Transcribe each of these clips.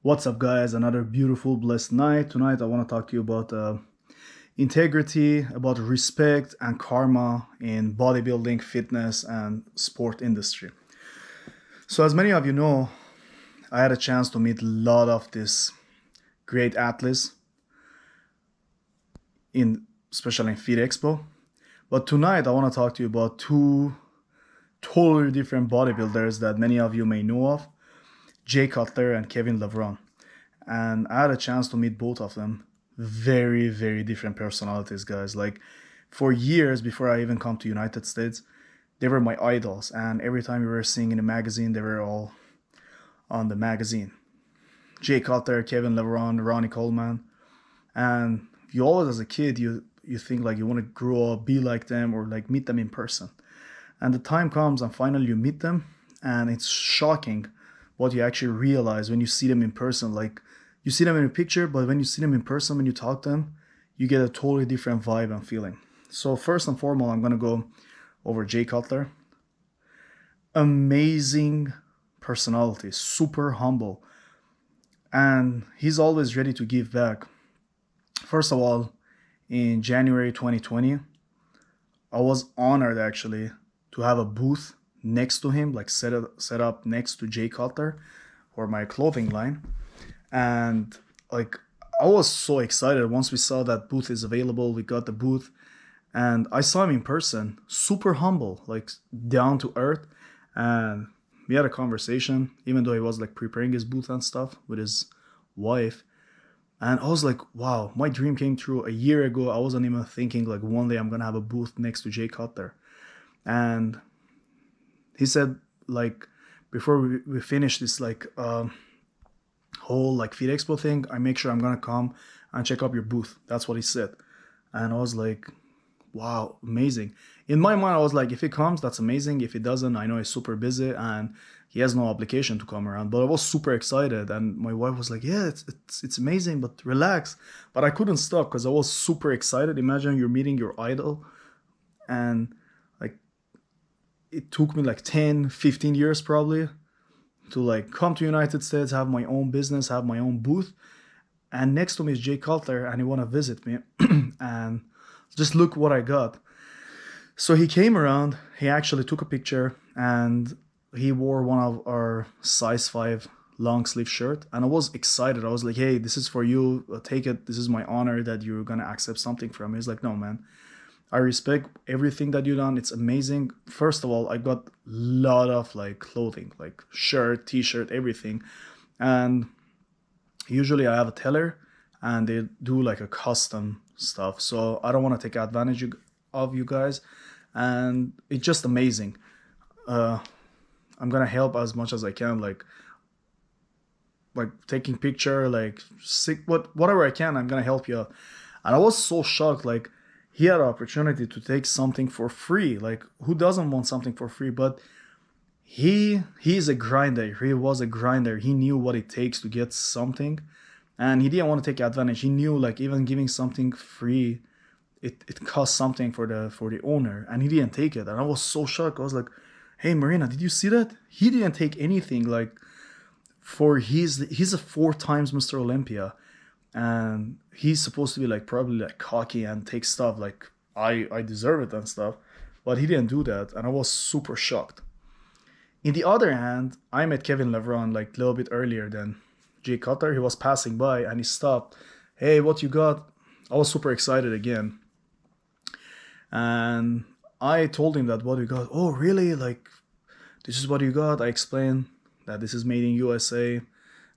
What's up, guys? Another beautiful, blessed night. Tonight, I want to talk to you about integrity, about respect and karma in bodybuilding, fitness, and sport industry. So, as many of you know, I had a chance to meet a lot of these great athletes in, especially in Fit Expo. But tonight, I want to talk to you about two totally different bodybuilders that many of you may know of, Jay Cutler and Kevin Levrone. And I had a chance to meet both of them. Very, very different personalities, guys. Like, for years before I even come to United States, they were my idols. And every time we were seeing in a magazine, they were all on the magazine. Jay Cutler, Kevin Levrone, Ronnie Coleman. And you always, as a kid, you think like you want to grow up, be like them, or like meet them in person. And the time comes and finally you meet them, and it's shocking what you actually realize when you see them in person. Like, you see them in a picture, but when you see them in person, when you talk to them, you get a totally different vibe and feeling. So first and foremost, I'm gonna go over Jay Cutler. Amazing personality, super humble, and he's always ready to give back. First of all, in January 2020, I was honored actually to have a booth next to him, like set up next to Jay Cutler for my clothing line. And like, I was so excited once we saw that booth is available. We got the booth and I saw him in person, super humble, like down to earth. And we had a conversation, even though he was like preparing his booth and stuff with his wife. And I was like, wow, my dream came true. A year ago, I wasn't even thinking like one day I'm gonna have a booth next to Jay Cutler. And he said, like, before we finish this like whole like Fit Expo thing, I make sure I'm gonna come and check up your booth. That's what he said. And I was like, wow, amazing. In my mind, I was like, if he comes, that's amazing. If he doesn't, I know he's super busy and he has no obligation to come around. But I was super excited, and my wife was like, yeah, it's amazing, but relax. But I couldn't stop because I was super excited. Imagine you're meeting your idol, and like, it took me like 10, 15 years probably to like come to United States, have my own business, have my own booth. And next to me is Jay Cutler, and he want to visit me. And just look what I got. So he came around, he actually took a picture, and he wore one of our size 5 long sleeve shirt. And I was excited. I was like, hey, this is for you. Take it. This is my honor that you're going to accept something from me. He's like, no, man. I respect everything that you done. It's amazing. First of all, I got a lot of like clothing, like shirt, t-shirt, everything. And usually I have a teller and they do like a custom stuff. So I don't want to take advantage of you guys. And it's just amazing. I'm gonna help as much as I can, like taking picture, like whatever I can. I'm gonna help you out. And I was so shocked, like, he had an opportunity to take something for free. Like, who doesn't want something for free? But he's a grinder. He was a grinder. He knew what it takes to get something, and he didn't want to take advantage. He knew like even giving something free, it costs something for the owner, and he didn't take it. And I was so shocked. I was like, hey, Marina, did you see that? He didn't take anything. Like, he's a 4 times Mr. Olympia, and he's supposed to be like probably like cocky and take stuff like I deserve it and stuff, but he didn't do that, and I was super shocked. In the other hand, I met Kevin Levrone like a little bit earlier than Jay Cutler. He was passing by and he stopped. Hey, what you got? I was super excited again, and I told him that what we got. Oh, really? Like, this is what you got? I explained that this is made in USA.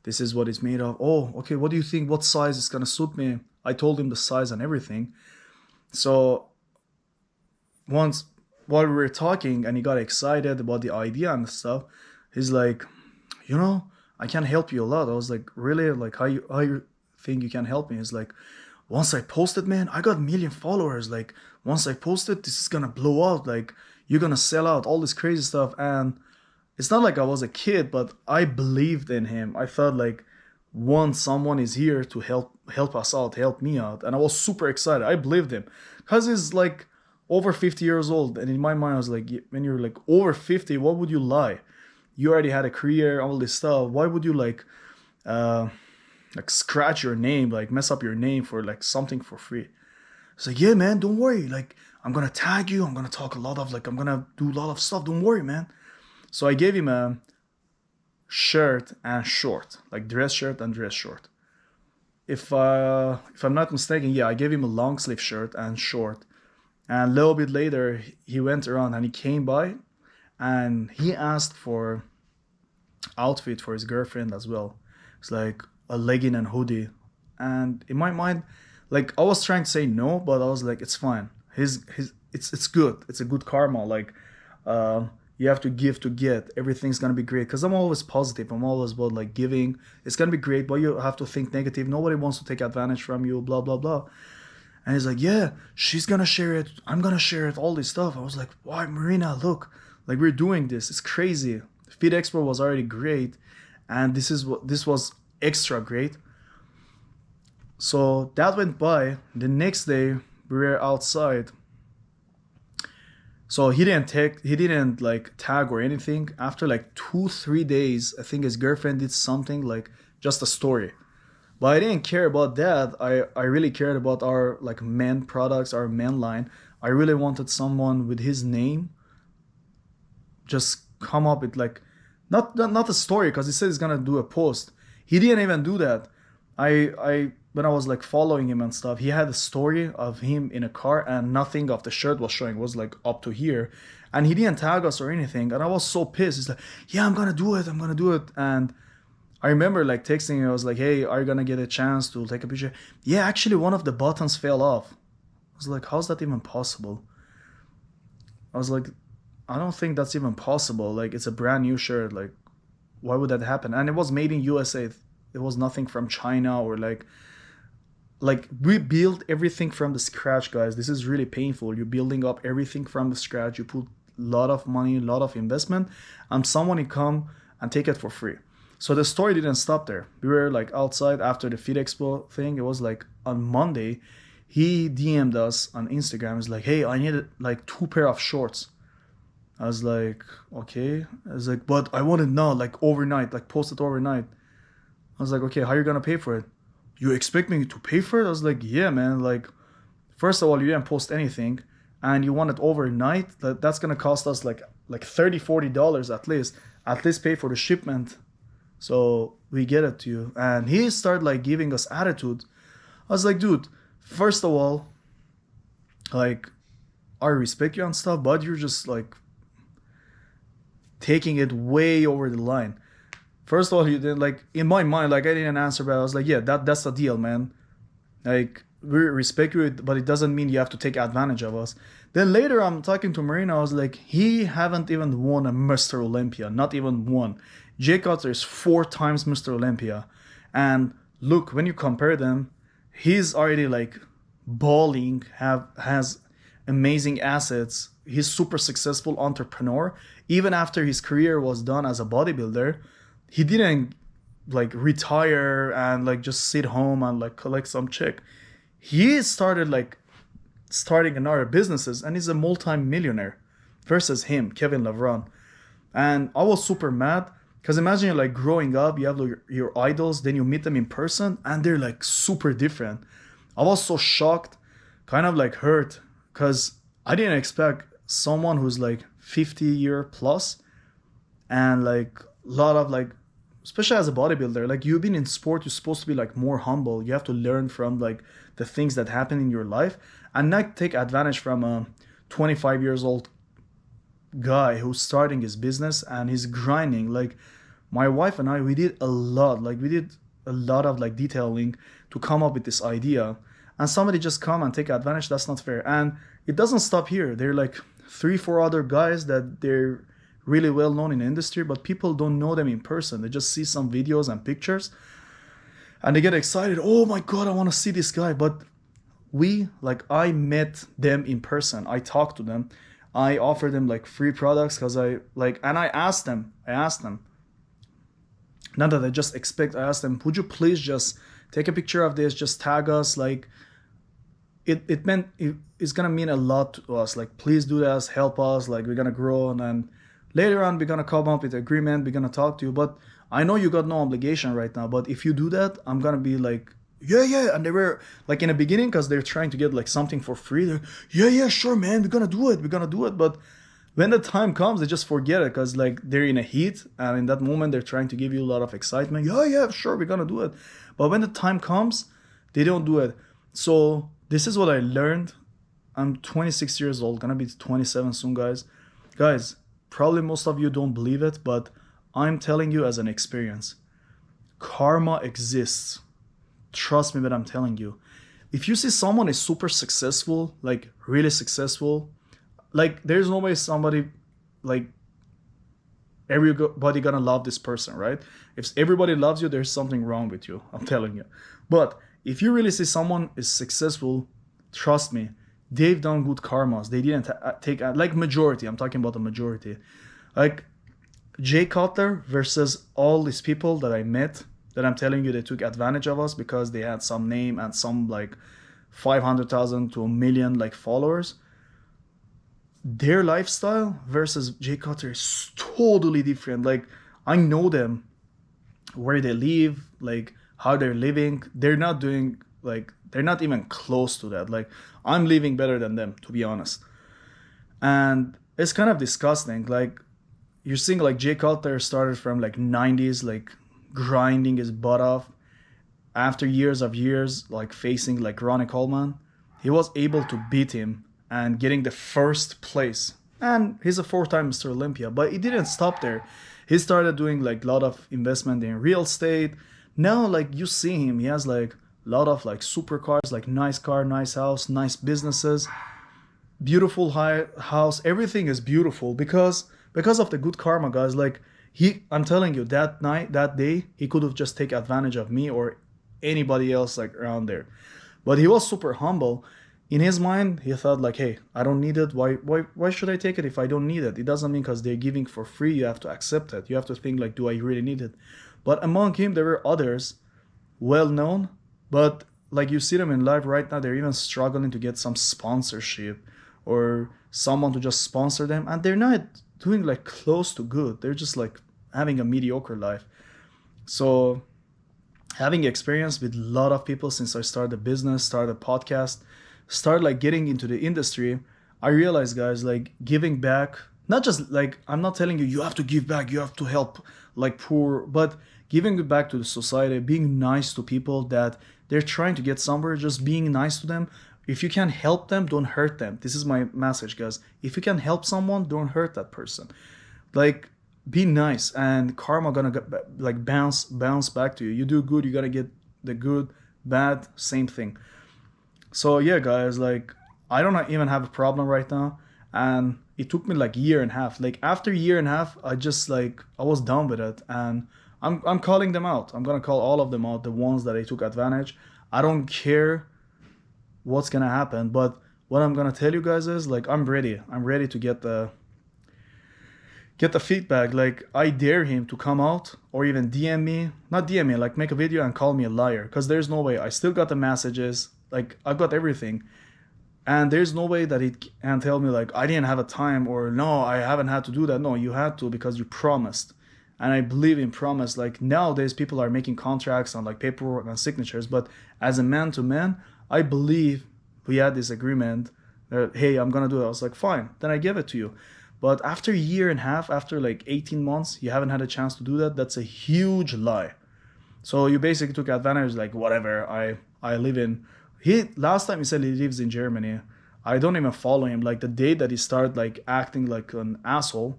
This is what it's made of. Oh, okay. What do you think? What size is gonna suit me? I told him the size and everything. So once while we were talking and he got excited about the idea and stuff, he's like, I can help you a lot. I was like, really? Like, how you think you can help me? He's like, once I posted, man, I got 1 million followers. Like, once I posted, this is gonna blow out. Like, you're gonna sell out, all this crazy stuff. And it's not like I was a kid, but I believed in him. I felt like once someone is here to help us out, help me out, and I was super excited. I believed him because he's like over 50 years old, and in my mind, I was like, when you're like over 50, what would you lie? You already had a career, all this stuff. Why would you like uh, like scratch your name, like mess up your name for like something for free. It's like, yeah, man, don't worry. Like, I'm gonna tag you. I'm gonna talk a lot of like, I'm gonna do a lot of stuff. Don't worry, man. So I gave him a shirt and short, like dress shirt and dress short. If I'm not mistaken, yeah, I gave him a long sleeve shirt and short. And a little bit later, he went around and he came by, and he asked for outfit for his girlfriend as well. It's like a legging and hoodie. And in my mind, like I was trying to say no, but I was like, it's fine. It's good. It's a good karma. Like, uh, you have to give to get. Everything's gonna be great. Cause I'm always positive. I'm always about like giving. It's gonna be great, but you have to think negative. Nobody wants to take advantage from you. Blah blah blah. And he's like, yeah, she's gonna share it. I'm gonna share it. All this stuff. I was like, why, Marina? Look, like we're doing this. It's crazy. Feed Expo was already great, and this was extra great. So that went by. The next day we were outside. So he didn't like tag or anything. After like 2 3 days, I think his girlfriend did something like just a story. But I didn't care about that. I really cared about our like men products, our men line. I really wanted someone with his name just come up with like not a story because he said he's gonna do a post. He didn't even do that. I when I was like following him and stuff, he had a story of him in a car and nothing of the shirt was showing. It was like up to here, and he didn't tag us or anything. And I was so pissed. He's like, "Yeah, I'm gonna do it. I'm gonna do it." And I remember like texting him. I was like, "Hey, are you gonna get a chance to take a picture?" Yeah, actually, one of the buttons fell off. I was like, "How's that even possible?" I was like, "I don't think that's even possible. Like, it's a brand new shirt. Like, why would that happen?" And it was made in USA. It was nothing from China or like we build everything from the scratch, guys. This is really painful. You're building up everything from the scratch. You put a lot of money, a lot of investment, and someone will come and take it for free. So the story didn't stop there. We were like outside after the Feed Expo thing. It was like on Monday. He DM'd us on Instagram. He's like, "Hey, I need like 2 pair of shorts." I was like, "Okay." I was like, "But I want it now, like overnight, like post it overnight." I was like, "Okay, how are you gonna pay for it?" "You expect me to pay for it?" I was like, "Yeah, man. Like, first of all, you didn't post anything, and you want it overnight. That's gonna cost us like $30 $40 at least. At least pay for the shipment, so we get it to you." And he started like giving us attitude. I was like, "Dude, first of all, like, I respect you and stuff, but you're just like taking it way over the line." First of all, you didn't like in my mind, like I didn't answer, but I was like, "Yeah, that's the deal, man. Like we respect you, but it doesn't mean you have to take advantage of us." Then later, I'm talking to Marina. I was like, "He haven't even won a Mr. Olympia, not even one. Jay Cutler is 4 times Mr. Olympia, and look, when you compare them, he's already like balling, have has amazing assets. He's super successful entrepreneur. Even after his career was done as a bodybuilder, he didn't like retire and like just sit home and like collect some check. He started like starting another businesses and he's a multi-millionaire versus him, Kevin Levrone. And I was super mad because imagine you're like growing up, you have like, your idols, then you meet them in person and they're like super different. I was so shocked, kind of like hurt because I didn't expect someone who's like 50-year plus and like a lot of like, especially as a bodybuilder, like you've been in sport, you're supposed to be like more humble. You have to learn from like the things that happen in your life and not take advantage from a 25 years old guy who's starting his business and he's grinding. Like my wife and I, we did a lot, like we did a lot of like detailing to come up with this idea, and somebody just come and take advantage. That's not fair. And it doesn't stop here. There are like 3 4 other guys that they're really well known in the industry, but people don't know them in person. They just see some videos and pictures and they get excited. "Oh my god, I want to see this guy." But I met them in person. I talked to them. I offered them like free products because and I asked them, not that I just expect, I asked them, "Would you please just take a picture of this, just tag us?" Like it's gonna mean a lot to us. Like, please do this, help us. Like, we're gonna grow, and then later on we're gonna come up with an agreement. We're gonna talk to you. But I know you got no obligation right now, but if you do that, I'm gonna be like, yeah. And they were like in the beginning, because they're trying to get like something for free. They're, yeah, sure, man, we're gonna do it. But when the time comes, they just forget it because like they're in a heat, and in that moment they're trying to give you a lot of excitement. Yeah, sure, we're gonna do it. But when the time comes, they don't do it. So this is what I learned. I'm 26 years old, gonna be 27 soon, guys. Guys, probably most of you don't believe it, but I'm telling you as an experience. Karma exists. Trust me when I'm telling you. If you see someone is super successful, like really successful, like there's no way somebody like everybody gonna love this person, right? If everybody loves you, there's something wrong with you. I'm telling you. But if you really see someone is successful, trust me, they've done good karmas. They didn't take like majority. I'm talking about the majority. Like Jay Cutler versus all these people that I met that I'm telling you they took advantage of us because they had some name and some like 500,000 to a million like followers. Their lifestyle versus Jay Cutler is totally different. Like I know them, where they live, like how they're living. They're not doing like they're not even close to that. Like I'm living better than them, to be honest. And it's kind of disgusting. Like you're seeing like Jay Cutler started from like 90s, like grinding his butt off. After years of years, like facing like Ronnie Coleman, he was able to beat him and getting the first place. And he's a four-time Mr. Olympia, but he didn't stop there. He started doing like a lot of investment in real estate. Now, like you see him, he has like a lot of like supercars, like nice car, nice house, nice businesses, beautiful house. Everything is beautiful because of the good karma, guys. Like I'm telling you, that night, that day, he could have just taken advantage of me or anybody else like around there. But he was super humble. In his mind, he thought like, hey, I don't need it. Why should I take it if I don't need it? It doesn't mean because they're giving for free, you have to accept it. You have to think like, do I really need it? But among him, there were others well known, but like you see them in life right now, they're even struggling to get some sponsorship or someone to just sponsor them, and they're not doing like close to good. They're just like having a mediocre life. So having experience with a lot of people since I started a business, started a podcast, started like getting into the industry, I realized, guys, like giving back, not just like, I'm not telling you have to give back, you have to help like poor, but giving it back to the society, being nice to people that they're trying to get somewhere, just being nice to them. If you can help them, don't hurt them. This is my message, guys. If you can help someone, don't hurt that person. Like, be nice, and karma gonna like bounce back to you. You do good, you gotta get the good. Bad, same thing. So yeah, guys, like I don't even have a problem right now, and it took me like a year and a half. Like after a year and a half, I was done with it, and I'm calling them out. I'm gonna call all of them out, the ones that I took advantage. I don't care what's gonna happen, but what I'm gonna tell you guys is like I'm ready. I'm ready to get the feedback. Like I dare him to come out or even DM me, not DM me, like make a video and call me a liar, because there's no way. I still got the messages, like I've got everything, and there's no way that he can tell me like I didn't have a time or no, I haven't had to do that. No, you had to because you promised, and I believe in promise. Like nowadays people are making contracts on like paperwork and signatures, but as a man to man, I believe we had this agreement that hey, I'm gonna do it. I was like fine, then I give it to you. But after a year and a half, after like 18 months, you haven't had a chance to do that. That's a huge lie. So you basically took advantage, like whatever. I live in. He last time he said he lives in Germany. I don't even follow him. Like the day that he started like acting like an asshole,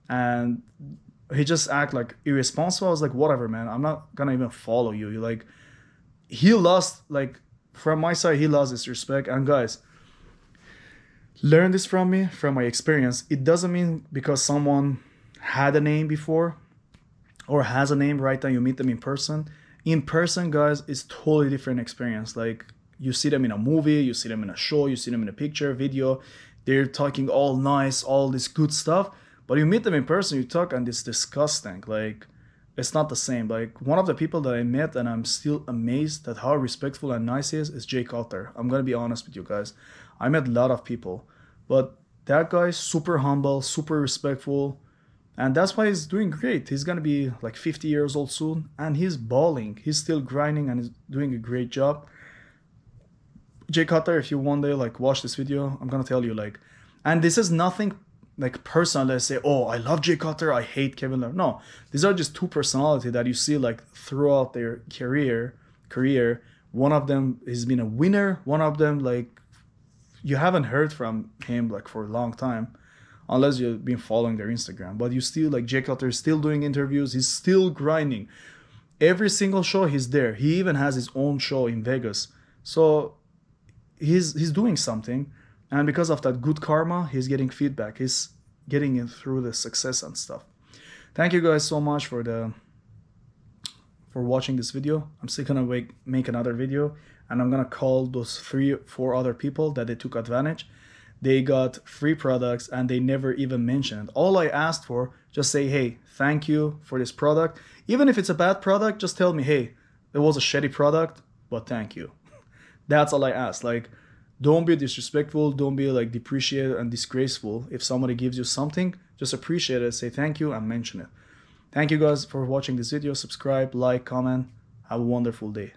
and he just act like irresponsible. I was like, whatever, man. I'm not gonna even follow you. You like, he lost like from my side, he lost his respect. And guys, learn this from me, from my experience. It doesn't mean because someone had a name before or has a name right now you meet them in person. In person, guys, it's totally different experience. Like you see them in a movie, you see them in a show, you see them in a picture, video. They're talking all nice, all this good stuff. But you meet them in person, you talk, and it's disgusting. Like it's not the same. Like one of the people that I met, and I'm still amazed at how respectful and nice he is Jay Cutler. I'm gonna be honest with you guys. I met a lot of people, but that guy, super humble, super respectful, And that's why he's doing great. He's gonna be like 50 years old soon, and he's balling. He's still grinding and is doing a great job. Jay Cutler, if you one day like watch this video, I'm gonna tell you like, and this is nothing like personal. Let's say, oh, I love Jay Cutler, I hate Kevin Levrone. No, these are just two personalities that you see like throughout their career. One of them has been a winner. One of them like you haven't heard from him like for a long time, unless you've been following their Instagram. But you still like Jay Cutler is still doing interviews. He's still grinding. Every single show he's there. He even has his own show in Vegas. So he's doing something, and because of that good karma, he's getting feedback. He's getting it through the success and stuff. Thank you guys so much for watching this video. I'm still gonna make another video, and I'm gonna call those 3-4 other people that they took advantage. They got free products and they never even mentioned. All I asked for, just say, hey, thank you for this product. Even if it's a bad product, just tell me, hey, it was a shitty product, but thank you. That's all I ask. Like, don't be disrespectful. Don't be like depreciated and disgraceful. If somebody gives you something, just appreciate it. Say thank you and mention it. Thank you guys for watching this video. Subscribe, like, comment. Have a wonderful day.